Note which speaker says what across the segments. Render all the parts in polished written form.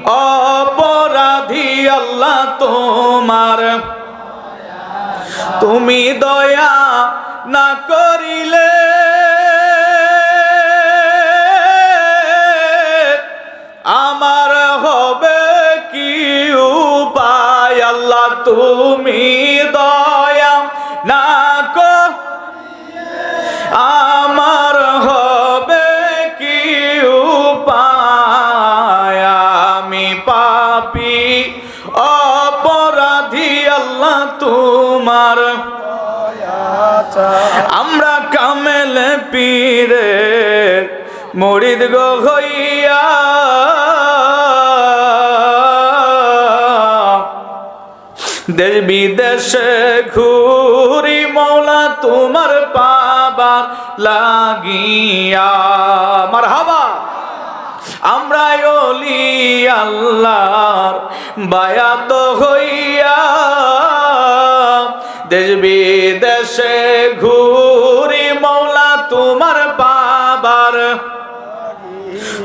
Speaker 1: অপরাধী আল্লাহ তোমার, তুমি দয়া না করিলে আমার হবে কি উপায়। আল্লাহ তুমি দয়া না আমার হবে কি উপায়। আমি পাপী অপরাধী আল্লাহ তোমার, আমরা কামেল পীরের মুরিদ গো হইয়া দেশ বিদেশে ঘুরি মৌলা তোমার পাবার লাগিয়া। মারহাবা। আমরা ওলি আল্লাহর বায়াত হইয়া দেশ বিদেশে ঘুরি মৌলা তোমার পাবার,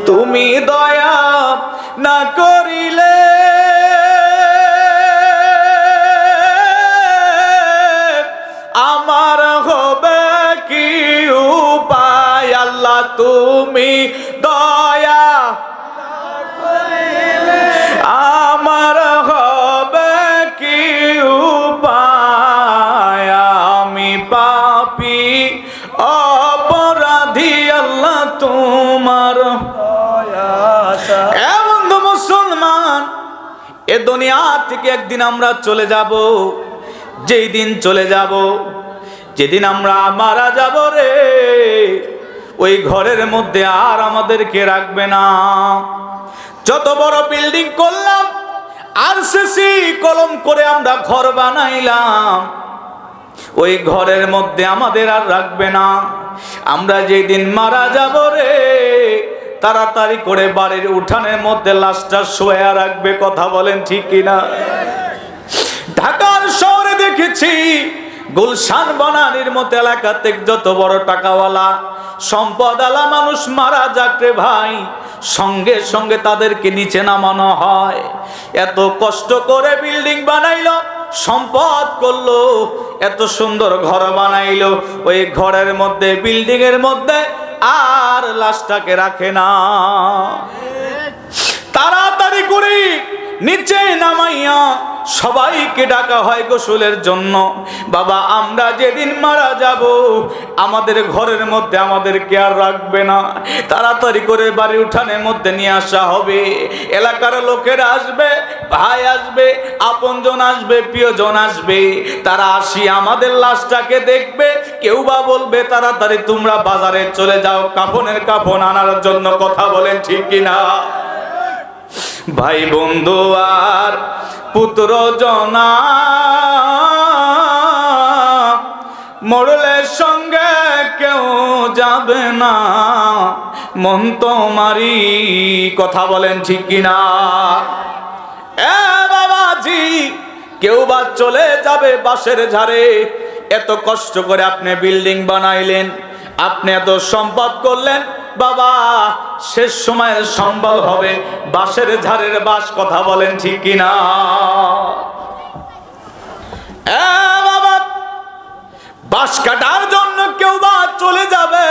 Speaker 1: তুমি দয়া না করিলে আমার হবে কি উপায়। আল্লাহ তুমি দয়া আমার হবে কি উপায়। আমি পাপী অপরাধী আল্লাহ তোমার। এ বন্ধু মুসলমান, এ দুনিয়া থেকে একদিন আমরা চলে যাব। যেই দিন চলে যাব, যেদিন আমরা মারা যাব রে, ওই ঘরের মধ্যে আর আমাদেরকে রাখবে না। যত বড় বিল্ডিং করলাম, আরসিসি কলম করে আমরা ঘর বানাইলাম, ওই ঘরের মধ্যে আমাদের আর রাখবে না। আমরা যেই দিন মারা যাব রে, তাড়াতাড়ি করে বাড়ির উঠানের মধ্যে লাশটা শোয়া রাখবে। কথা বলেন ঠিক কিনা? ঢাকার শহরে দেখেছি গুলশান বনানীর মতো এলাকাতে যত বড় টাকাওয়ালা সম্পদওয়ালা মানুষ মারা যাক রে ভাই, সঙ্গে সঙ্গে তাদেরকে নিচে নামানো হয়। এত কষ্ট করে বিল্ডিং বানাইলো, সম্পদ করলো, এত সুন্দর ঘর বানাইলো, ওই ঘরের মধ্যে বিল্ডিং এর মধ্যে আর লাশটাকে রাখে না। তাড়াতাড়ি করে নিচে নামাইয়া সবাইকে ডাকা হয় গোসলের জন্য। বাবা, আমরা যেদিন মারা যাব আমাদের ঘরের মধ্যে আমাদেরকে আর রাখবে না, তাড়াতাড়ি করে বাড়ি উঠানের মধ্যে নিয়ে আসা হবে। এলাকার লোকেরা আসবে, ভাই আসবে, আপনজন আসবে, প্রিয়জন আসবে, তারা আসি আমাদের লাশটাকে দেখবে। কেউ বা বলবে তাড়াতাড়ি তোমরা বাজারে চলে যাও কাফনের কাফন আনার জন্য। কথা বলেন ঠিক কিনা? ভাই বন্ধু আর পুত্র জনা মরলে সঙ্গে কেউ যাবে না, মন তোমারই। কথা বলেন ঠিক কিনা? এ বাবাজি, কেউ বা চলে যাবে বাঁশের ঝাড়ে। এত কষ্ট করে আপনি বিল্ডিং বানাইলেন, আপনি এত সম্পদ করলেন, বাবা শেষ সময়ের সম্বল হবে বাঁশের ঝাড়ের বাঁশ। কথা বলেন ঠিক কিনা? বাবা, বাঁশ কাটার জন্য কেউ বা চলে যাবে,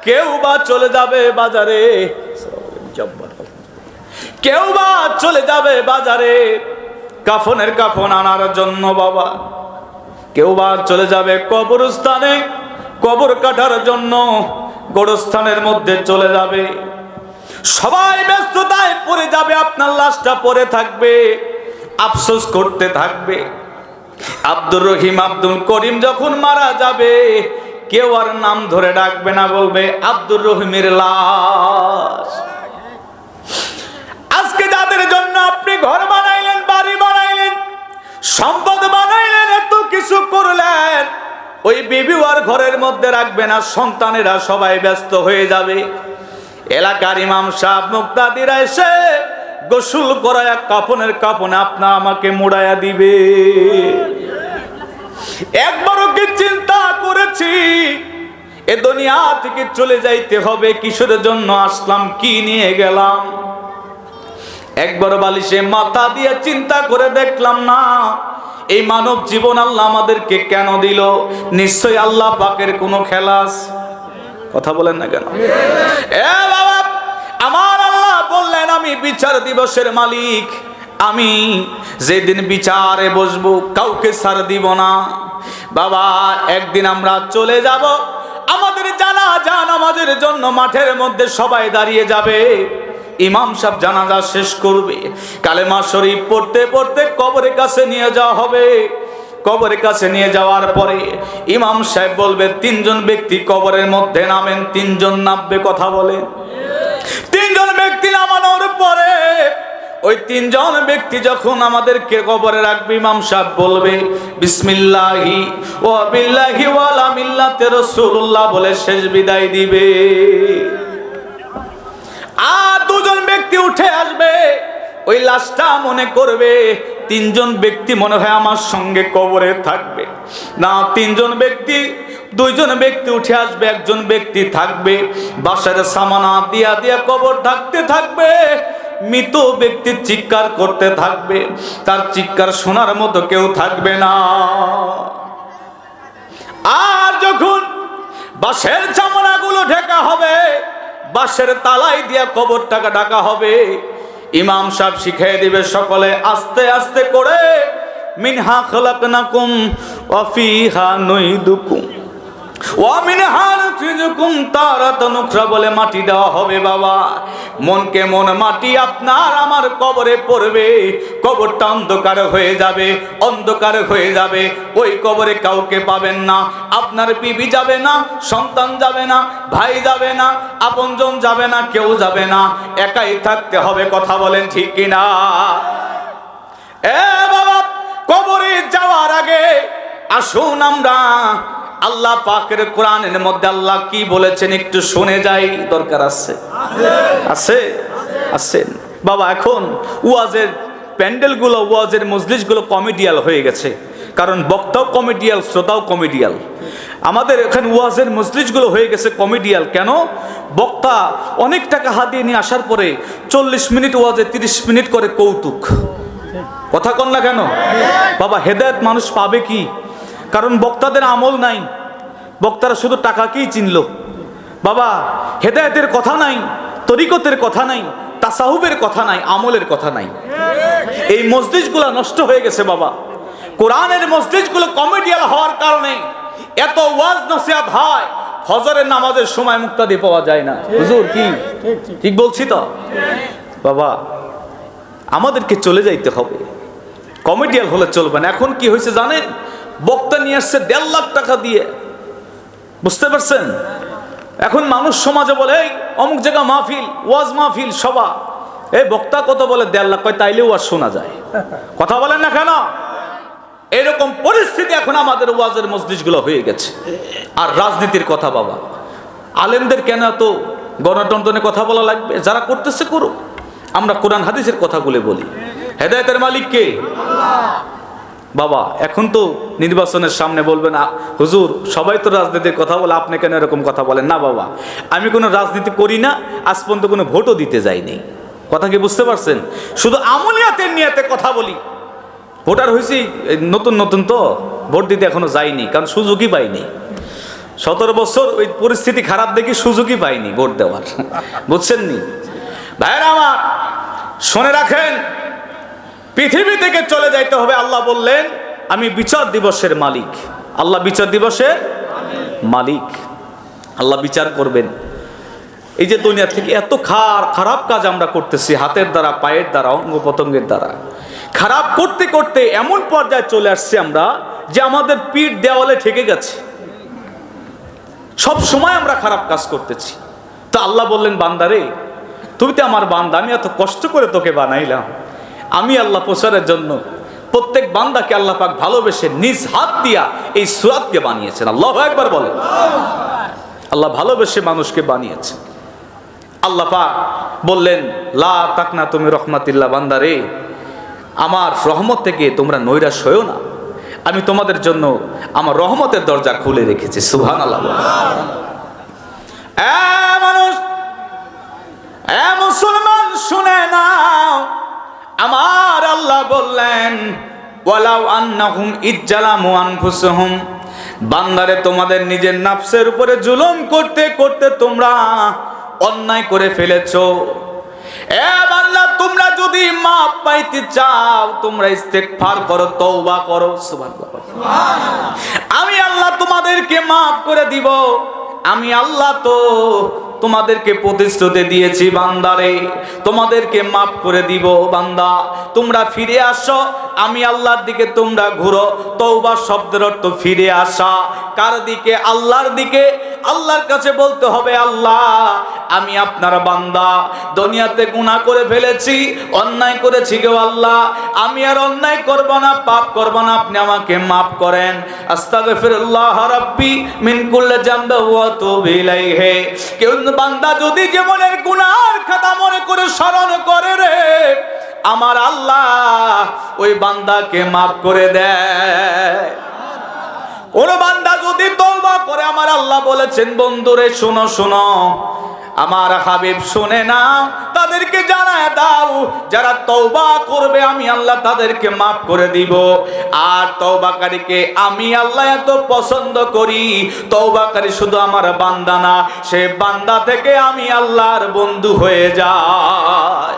Speaker 1: কেউ বা চলে যাবে বাজারে, কেউ বা চলে যাবে বাজারে কাফনের কাফন আনার জন্য। বাবা, কেউ বা চলে যাবে কবরস্থানে কবর কাটার জন্য, গোরস্থানের মধ্যে চলে যাবে। সবাই ব্যস্ততায় পড়ে যাবে, আপনার লাশটা পড়ে থাকবে, আফসোস করতে থাকবে। আব্দুর রহিম, আব্দুল করিম যখন মারা যাবে, কেউ আর নাম ধরে ডাকবে না, বলবে আব্দুর রহিমের লাশ। আজকে যাদের জন্য আপনি ঘর বানাইলেন, বাড়ি বানাইলেন, সম্পদ বানাইলেন, এত কিছু করলেন, ওই বিবিও আর ঘরের মধ্যে রাখবে না, সন্তানেরা সবাই ব্যস্ত হয়ে যাবে। এলাকার ইমাম সাহেব মুক্তাদিরা এসে গোসল করায়া কাফনের কাফনে আপনা আমাকে মুড়াইয়া দিবে। একবারও কি চিন্তা করেছি এ দুনিয়া থেকে চলে যাইতে হবে? কিসের জন্য আসলাম, কি নিয়ে গেলাম? একবার বালিশে মাথা দিয়ে চিন্তা করে দেখলাম না এই মানব জীবন আল্লাহ আমাদেরকে কেন দিল? নিশ্চয়ই আল্লাহ পাকের কোনো খেলা আছে। কথা বলেন না কেন? এ বাবা, আমার আল্লাহ বললেন আমি বিচার দিবসের মালিক, আমি যেদিন বিচারে বসবো কাউকে ছাড় দিব না। বাবা, একদিন আমরা চলে যাব, আমাদের জানাজা নামাজের জন্য মাঠের মধ্যে সবাই দাঁড়িয়ে যাবে। ইমাম সাহেব জানাজা শেষ করবে, কালেমা শরীফ পড়তে পড়তে কবরের কাছে নিয়ে যাওয়া হবে। কবরের কাছে নিয়ে যাওয়ার পরে ইমাম সাহেব বলবে তিনজন ব্যক্তি কবরের মধ্যে নামেন। তিনজন নামবে, কথা বলেন। তিনজন ব্যক্তি নামানোর পরে ওই তিনজন ব্যক্তি যখন আমাদেরকে কবরে রাখবে, ইমাম সাহেব বলবে বিসমিল্লাহি ওয়া বিল্লাহি ওয়া লা মিল্লাতে রাসূলুল্লাহ বলে শেষ বিদায় দিবে। আর দুজন ব্যক্তি উঠে আসবে, ওই লাশটা মনে করবে তিনজন ব্যক্তি মনে হয় আমার সঙ্গে কবরে থাকবে না। তিনজন ব্যক্তি, দুইজন ব্যক্তি উঠে আসবে, একজন ব্যক্তি থাকবে। বাসার সামানা দিয়া দিয়া কবর ঢাকতে থাকবে। মৃত ব্যক্তি চিৎকার করতে থাকবে, তার চিৎকার শোনার মতো কেউ থাকবে না। আর যখন বাঁশের চামড়াগুলো ঢাকা হবে, বাঁশের তালাই দিয়া কবরটাকে ঢাকা হবে, ইমাম সাহেব শিখিয়ে দিবে সকলে আস্তে আস্তে করে মিনহা খলাকনাকুম ওয়া ফিহা নুইদুকুম ওয়া মিনহা নুখরিজুকুম তারাতান উখরা বলে মাটি দেওয়া হবে। বাবা, মনকে মন মাটি আপনার আমার কবরে পড়বে। কবরটা অন্ধকার হয়ে যাবে, অন্ধকার হয়ে যাবে। ওই কবরে কাউকে পাবেন না, আপনার বিবি যাবে না, সন্তান যাবে না, ভাই যাবে না, আপনজন যাবে না, কেউ যাবে না, একাই থাকতে হবে। কথা বলেন ঠিক কিনা? এ বাবা, কবরে যাওয়ার আগে আসুন আমরা আল্লাহ পাকের কোরআনের মধ্যে আল্লাহ কি বলেছেন একটু শুনে যাই। দরকার আছে? আছে? আছেন বাবা। এখন ওয়াজের প্যান্ডেলগুলো, ওয়াজের মজলিসগুলো কমেডিয়াল হয়ে গেছে, কারণ বক্তাও কমেডিয়াল, শ্রোতাও কমেডিয়াল। আমাদের এখানে ওয়াজের মজলিসগুলো হয়ে গেছে কমেডিয়াল। কেন? বক্তা অনেক টাকা হাতিয়ে নিয়ে আসার পরে 40 মিনিট ওয়াজে 30 মিনিট করে কৌতুক। কথা কন না কেন বাবা? হেদায়েত মানুষ পাবে কি? কারণ বক্তাদের আমল নাই, বক্তারা শুধু টাকাকেই চিনল। বাবা, হেদায়েতের কথা নাই, তরিকতের কথা নাই, তাসাউফের কথা নাই, আমলের কথা নাই। এই মসজিদগুলো নষ্ট হয়ে গেছে বাবা। কোরআনের মসজিদগুলো কমেডিয়াল হওয়ার কারণে এত ওয়াজ নসিহত হয়, ফজরের নামাজের সময় মুক্তাদি পাওয়া যায় না। হুজুর কি ঠিক বলছি তো? বাবা, আমাদেরকে চলে যাইতে হবে, কমেডিয়াল হলে চলবে না। এখন কি হয়েছে জানেন? বক্তা নিয়ে আসছে 1.5 লাখ টাকা দিয়ে, বুঝতে পারছেন? এখন মানুষ সমাজে বলে এই অমুক জায়গা মাহফিল, ওয়াজ মাহফিল, সভা, এই বক্তা কত বলে 1.5 লাখ, কয় তাইলেও আর শোনা যায়। কথা বলেন না কেন? এরকম পরিস্থিতি এখন আমাদের ওয়াজের মজলিসগুলো হয়ে গেছে। আর রাজনীতির কথা বাবা, আলেমদের কেন এত গণতন্ত্রের কথা বলা লাগবে? যারা করতেছে করুক, আমরা কোরআন হাদিসের কথাগুলো বলি। হেদায়েতের মালিক কে? বাবা, এখন তো নির্বাচনের সামনে বলবেন হুজুর সবাই তো রাজনীতির কথা বলে, আপনি কেন এরকম কথা বলেন? না বাবা, আমি কোনো রাজনীতি করি না, আজ পর্যন্ত কোনো ভোটও দিতে যাইনি। কথা কি বুঝতে পারছেন? শুধু আমলিয়াতের নিয়তে কথা বলি। ভোটার হয়েছি নতুন নতুন, তো ভোট দিতে এখনো যাইনি, কারণ সুযোগই পাইনি। 17 বছর ওই পরিস্থিতি খারাপ দেখি সুযোগই পাইনি ভোট দেওয়ার। বুঝছেন নি ভাইরা আমার? শুনে রাখেন, পৃথিবী থেকে চলে যাইতে হবে। আল্লাহ বললেন আমি বিচার দিবসের মালিক। আল্লাহ বিচার দিবসের মালিক, আল্লাহ বিচার করবেন। এই যে দুনিয়া থেকে এত খারাপ কাজ আমরা করতেছি, হাতের দ্বারা, পায়ের দ্বারা, অঙ্গ প্রত্যঙ্গের দ্বারা খারাপ করতে করতে এমন পর্যায়ে চলে আসছে আমরা যে আমাদের পিঠ দেওয়ালে ঠেকে গেছে। সব সময় আমরা খারাপ কাজ করতেছি। তো আল্লাহ বললেন বান্দারে, তুমি তো আমার বান্দা, আমি এত কষ্ট করে তোকে বানাইলাম। আমি আল্লাহ প্রচারের জন্য প্রত্যেক বান্দাকে আল্লাহ পাক ভালোবেসে নিজ হাত দিয়া এই সূরাতকে বানিয়েছেন। আল্লাহু আকবার বলে। আল্লাহ ভালোবেসে মানুষকে বানিয়েছে। আল্লাহ পাক বললেন লা তাকনা তুমি রহমাতিল্লাহ, বান্দারে আমার রহমত থেকে তোমরা নৈরাশ হয়ো না, আমি তোমাদের জন্য আমার রহমতের দরজা খুলে রেখেছি। সুবহানাল্লাহ। মানুষ, মুসলমান শুনে নাও, আমার আল্লাহ বললেন ওয়ালাউ আন্নাহুম ইজ্জালামু আনফুসুহুম, বান্দারে তোমাদের নিজের নফসের উপরে জুলুম করতে করতে তোমরা অন্যায় করে ফেলেছো। এ বান্দা, তোমরা যদি মাপ পাইতে চাও তোমরা ইস্তেগফার করো, তওবা করো। সুবহানাল্লাহ। আমি আল্লাহ তোমাদেরকে মাফ করে দিব। আমি আল্লাহ তো তোমাদেরকে প্রতিশ্রুতি দিয়েছি বান্দারে, তোমাদেরকে মাফ করে দিব। বান্দা, তোমরা ফিরে আসো, আমি আল্লাহর দিকে তোমরা ঘুরো। তওবা শব্দের অর্থ ফিরে আসা। কার দিকে? আল্লাহর দিকে। আল্লাহর কাছে বলতে হবে, আল্লাহ আমি আপনার বান্দা, দুনিয়াতে গুনাহ করে ফেলেছি, অন্যায় করেছি গো আল্লাহ, আমি আর অন্যায় করব না, পাপ করব না, আপনি আমাকে মাফ করেন। আস্তাগফিরুল্লাহ রাব্বি মিন কুল্লি যামবি ওয়া আতুবু ইলাইহি। কেউ বান্দা যদি জীবনের গুনার খাতা মনে করে স্মরণ করে রে, আমার আল্লাহ ওই বান্দাকে মাফ করে দেয়। কোন বান্দা যদি তওবা করে, আমার আল্লাহ বলেছেন, বন্ধুরে শোনো শোনো, আমার হাবিব শুনে না, তাদেরকে জানায় দাও যারা তওবা করবে আমি আল্লাহ তাদেরকে মাফ করে দিব। আর তওবাকারীকে আমি আল্লাহ এত পছন্দ করি, তওবাকারী শুধু আমার বান্দা না, সে বান্দা থেকে আমি আল্লাহর বন্ধু হয়ে যাই।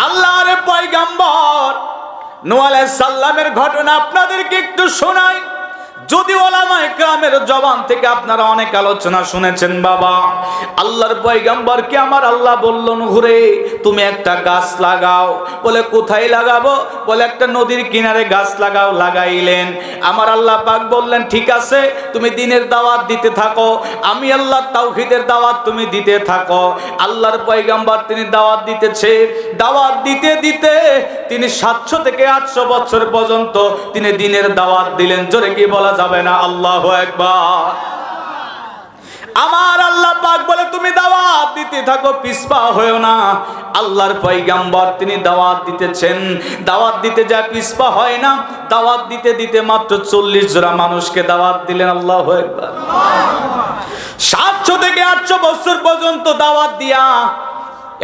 Speaker 1: আল্লাহর পয়গম্বর নূহ আলাইহিস সালামের ঘটনা আপনাদেরকে একটু শোনাই। যদি ওলামায়ে কেরামের জবান থেকে আপনারা অনেক আলোচনা শুনেছেন বাবা, আল্লাহর পয়গম্বরকে আমার আল্লাহ বলল, নূহ রে তুমি একটা গাছ লাগাও। বলে কোথায় লাগাবো? বলে একটা নদীর কিনারে গাছ লাগাও। লাগাইলেন। আমার আল্লাহ পাক বললেন, ঠিক আছে তুমি দ্বীনের দাওয়াত দিতে থাকো, আমি আল্লাহ তাওহীদের দাওয়াত তুমি দিতে থাকো। আল্লাহর পয়গম্বর তিনি দাওয়াত দিতেছে, দাওয়াত দিতে দিতে তিনি 700 থেকে 800 বছর পর্যন্ত তিনি দ্বীনের দাওয়াত দিলেন। জোরে কি বলা যাবে না? আল্লাহু আকবার। আমার আল্লাহ পাক বলে তুমি দাওয়াত দিতে থাকো, পিছপা হয়েও না। আল্লাহর পয়গম্বর তিনি দাওয়াত দিতেছেন, দাওয়াত দিতে যা পিছপা হয় না। দাওয়াত দিতে দিতে মাত্র 40 জোড়া মানুষকে দাওয়াত দিলেন। আল্লাহু আকবার। 700 থেকে 800 বছর পর্যন্ত দাওয়াত দিয়া,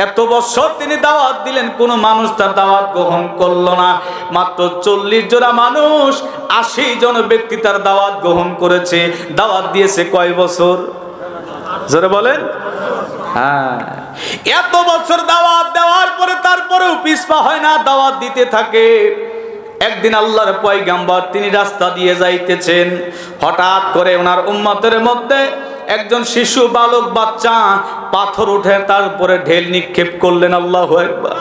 Speaker 1: এত বছর তিনি দাওয়াত দিলেন, কোন মানুষ তার দাওয়াত গ্রহণ করলো না। মাত্র 40 জোড়া মানুষ, 80 জন ব্যক্তি তার দাওয়াত গ্রহণ করেছে। দাওয়াত দিয়েছে কয় বছর? জোরে বলেন। হ্যাঁ, এত বছর দাওয়াত দেওয়ার পরে তারপরেও পিছপা হয় না, দাওয়াত দিতে থাকে। একদিন আল্লাহর পয়গম্বর তিনি রাস্তা দিয়ে যাইতেছেন, হঠাৎ করে ওনার উম্মতের মধ্যে একজন শিশু বালক বাচ্চা পাথর উঠে তার উপরে ঢেল নিক্ষেপ করলেন। আল্লাহু আকবার।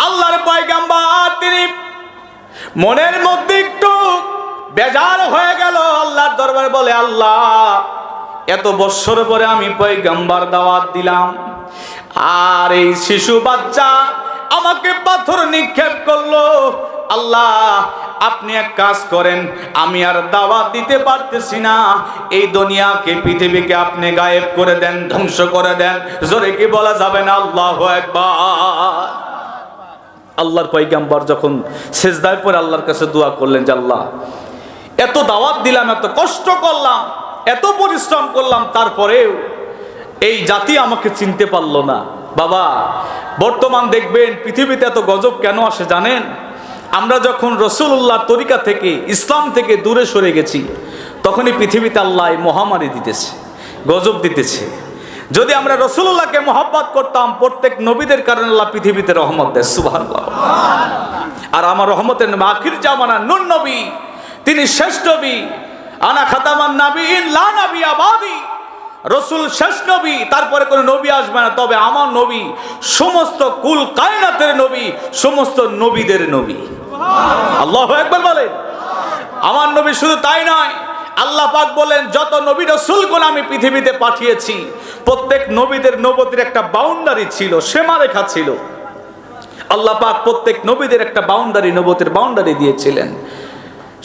Speaker 1: আল্লাহর পয়গম্বর তিনি মনের মধ্যে একটু বেজার হয়ে গেল, আল্লাহর দরবারে বলে, আল্লাহ এত বছর পরে আমি পয়গম্বর দাওয়াত দিলাম, আর এই শিশু বাচ্চা আমাকে পাথর নিক্ষেপ করলো। আল্লাহ আপনি এক কাজ করেন, আমি আর দাওয়াত দিতে পারতেছি না, এই দুনিয়াকে পৃথিবীকে আপনি গায়েব করে দেন, ধ্বংস করে দেন। জোরে কি বলা যাবে না? আল্লাহু আকবার। আল্লাহর পয়গম্বর যখন সিজদায় পড়ে আল্লাহর কাছে দোয়া করলেন যে আল্লাহ এত দাওয়াত দিলাম, এত কষ্ট করলাম, এত পরিশ্রম করলাম, তারপরেও এই জাতি আমাকে চিনতে পারলো না। বাবা বর্তমান দেখবেন পৃথিবীতে এত গজব কেন আসে জানেন? আমরা যখন রাসূলুল্লাহ তরিকা থেকে, ইসলাম থেকে দূরে সরে গেছি, তখনই পৃথিবীতে আল্লাহ মহামারী দিতেছে, গজব দিতেছে। যদি আমরা রাসূলুল্লাহকে মহব্বত করতাম, প্রত্যেক নবীদের কারণে আল্লাহ পৃথিবীতে রহমত দেয়। সুবহানাল্লাহ। আর আমার রহমতের নবী আখির জামানার নূর নবী, তিনি শেষ নবী। আনা খাতামান নাবিয়িন লা নাবিয়্যা বাদি। রাসূল শেষ নবী, তারপরে কোনো নবী আসবে না, তবে আমার নবী সমস্ত কুল কায়নাতের নবী, সমস্ত নবীদের নবী। আল্লাহু আকবার বলেন। আমার নবী শুধু তাই নয়, আল্লাহ পাক বলেন যত নবী রাসূলগণ আমি পৃথিবীতে পাঠিয়েছি, প্রত্যেক নবীদের নবুয়তের একটা বাউন্ডারি ছিল, সীমারেখা ছিল। আল্লাহ পাক প্রত্যেক নবীদের একটা বাউন্ডারি, নবুয়তের বাউন্ডারি দিয়েছিলেন।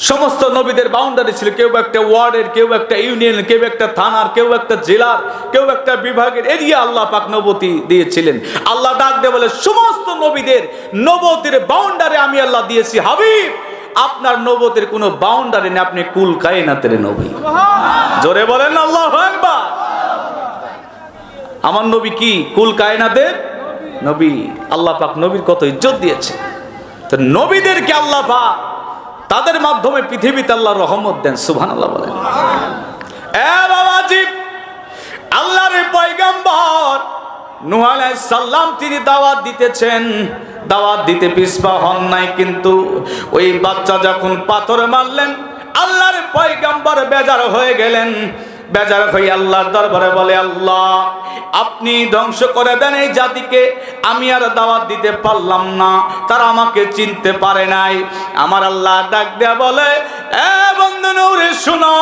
Speaker 1: সমস্ত নবীদের বাউন্ডারি ছিল, কেউ একটা ওয়ার্ডের, কেউ একটা ইউনিয়ন, কেউ একটা থানার, কেউ একটা জেলার, কেউ একটা বিভাগের এরিয়া আল্লাহ পাক নবুয়তি দিয়েছিলেন। আল্লাহ ডাক দিয়ে বলে সমস্ত নবীদের নবুয়তির বাউন্ডারি আমি আল্লাহ দিয়েছি। হাবিব আপনার নবুয়তির কোনো বাউন্ডারি নেই, আপনি কুল কায়নাতের নবী। জোরে বলেন আল্লাহু আকবার। আমার নবী কি কুল কায়নাতের? নবী। আল্লাহ পাক নবীর কত ইজ্জত দিয়েছে। তো নবীদেরকে আল্লাহ পাক তাদের মাধ্যমে পৃথিবীতে আল্লাহ রহমত দেন। সুবহানাল্লাহ বলেন। এ বাবাজি, আল্লাহর পয়গম্বর নূহ আলাইহিস সালাম তিনি দাওয়াত দিতেছেন, দাওয়াত দিতে পিছপা হন নাই। কিন্তু ওই বাচ্চা যখন পাথর মারলেন, আল্লাহর পয়গম্বর বেজার হয়ে গেলেন। বেজার হয়ে আল্লাহর দরবারে বলে, আল্লাহ আপনি ধ্বংস করে দেন এই জাতিকে, আমি আর দাওয়াত দিতে পারলাম না, তারা আমাকে চিনতে পারে নাই। আমার আল্লাহ ডাক দেয়া বলে, এ বন্ধু নূরে শুনো,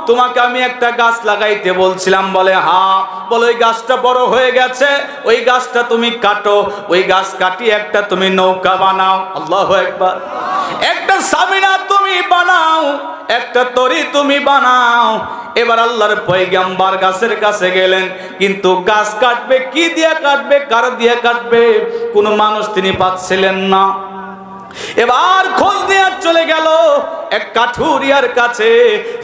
Speaker 1: তোমাকে আমি একটা গাছ লাগাইতে বলছিলাম। বলে হ্যাঁ। বলে ওই গাছটা বড় হয়ে গেছে, ওই গাছটা তুমি কাটো, ওই গাছ কাটিয়ে একটা তুমি নৌকা বানাও। আল্লাহু আকবার। একটা সামিনা তুমি বানাও, একটা তরি তুমি বানাও। এবার আল্লাহর পয়গম্বর গাছের কাছে গেলেন, কিন্তু গাছ কাটবে কি দিয়ে কাটবে, কার দিয়ে কাটবে, কোনো মানুষ তিনি পাচ্ছিলেন না। এবার খোঁজ নিয়ে চলে গেল এক কাঠুরিয়ার কাছে,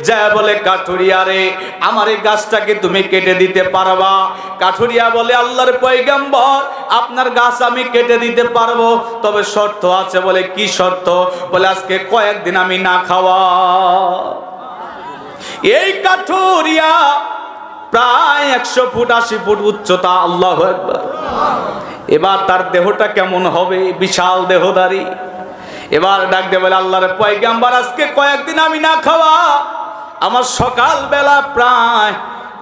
Speaker 1: যা বলে, কাঠুরিয়া রে, আমার এই গাছটাকে তুমি কেটে দিতে পারবা? কাঠুরিয়া বলে, আল্লাহর পয়গম্বর আপনার গাছ আমি কেটে দিতে পারবো, তবে শর্ত আছে। বলে কি শর্ত? বলে আজকে কয়েকদিন আমি না খাওয়া। এই কাঠুরিয়া প্রায় 100 ফুট 80 ফুট উচ্চতা। আল্লাহু আকবার। এবার তার দেহটা কেমন হবে? বিশাল দেহধারী। এবার ডাক দিয়ে বলে, আল্লাহর পয়গম্বর আজকে কয়েকদিন আমি না খাওয়া। আমার সকাল বেলা প্রায়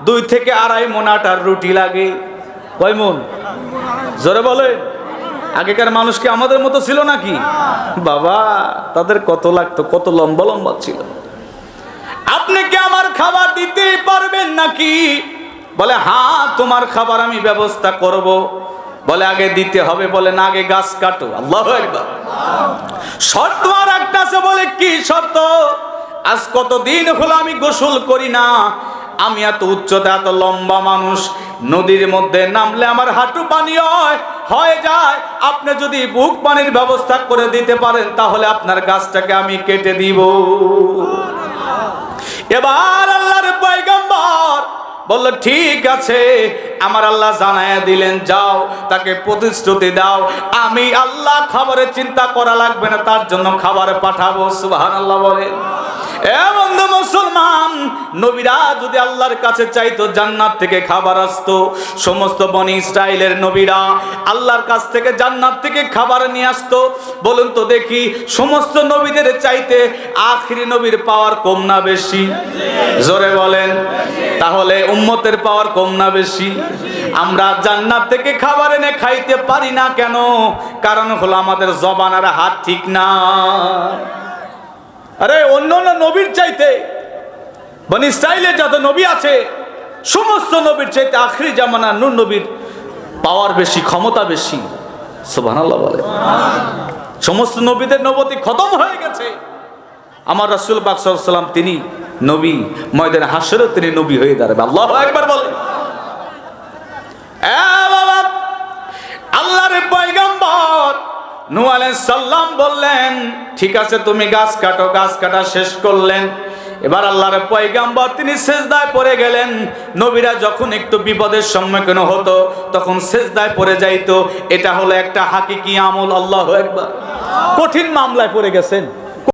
Speaker 1: 2 থেকে 2.5 মণ আটার রুটি লাগে। কয় মণ? জোরে বলে। আগেকার মানুষ কি আমাদের মতো ছিল নাকি? বাবা, তাদের কত লাগতো, কত লম্বা লম্বা ছিল। আপনি কি আমার খাবার দিতে পারবেন নাকি? বলে হ্যাঁ, তোমার খাবার আমি ব্যবস্থা করব। বলে আগে দিতে হবে। বলে না, আগে গাছ কাটো। আল্লাহু আকবার। শর্ত আর একটা আছে। বলে কি শর্ত? আজ কতদিন হলো আমি গোসল করি না, আমি এত উচ্চতা, এত লম্বা মানুষ, নদীর মধ্যে নামলে আমার হাঁটু পানি হয়ে যায়। আপনি যদি বুক পানির ব্যবস্থা করে দিতে পারেন, তাহলে আপনার গাছটাকে আমি কেটে দিব। এবার আল্লাহর পয়গম্বর বলল, ঠিক আছে। আমার আল্লাহ জানায়া দিলেন, যাও তাকে প্রতিশ্রুতি দাও, আমি আল্লাহ খাবারের চিন্তা করা লাগবে না, তার জন্য খাবার পাঠাবো। সুবহানাল্লাহ বলেন। এ বন্ধু মুসলমান, নবীরা যদি আল্লাহর কাছে চাইতো, জান্নাত থেকে খাবার আসতো। সমস্ত বনি ইসরাইলের নবীরা আল্লাহর কাছ থেকে জান্নাত থেকে খাবার নিয়ে আসতো। বলুন তো দেখি, সমস্ত নবীদের চাইতে আখিরি নবীর পাওয়ার কম না বেশি? জোরে বলেন। তাহলে উম্মতের পাওয়ার কম না বেশি? আমরা জান্নাত থেকে খাবার এনে খাইতে পারি না কেন? কারণ হলো আমাদের জবান আর হাত ঠিক না। আরে অন্য নবীর চাইতে বনি ইসরাইলের যত নবী আছে, সমস্ত নবীর চাইতে আখিরি জামানার নূর নবীর পাওয়ার বেশি, ক্ষমতা বেশি। সুবহানাল্লাহ বলে। সমস্ত নবীদের নবুয়ত খতম হয়ে গেছে। আমার রাসূল পাক সাল্লাল্লাহু আলাইহি ওয়াসাল্লাম তিনি নবী, ময়দানে হাশরে তিনি নবী হয়ে দাঁড়াবে। আল্লাহু আকবার বলে। এ বাবা, আল্লাহর পয়গম্বর নূহ আলাইহিস সালাম বললেন, ঠিক আছে তুমি গাছ কাটো। গাছ কাটা শেষ করলেন। এবার আল্লাহর পয়গম্বর তিনি সিজদায় পড়ে গেলেন। নবীরা যখন একটু বিপদের সম্মুখীন হতো, তখন সিজদায় পড়ে যাইতো। এটা হলো একটা হাকিকি আমল। আল্লাহু আকবার। কঠিন মামলায় পড়ে গেছেন,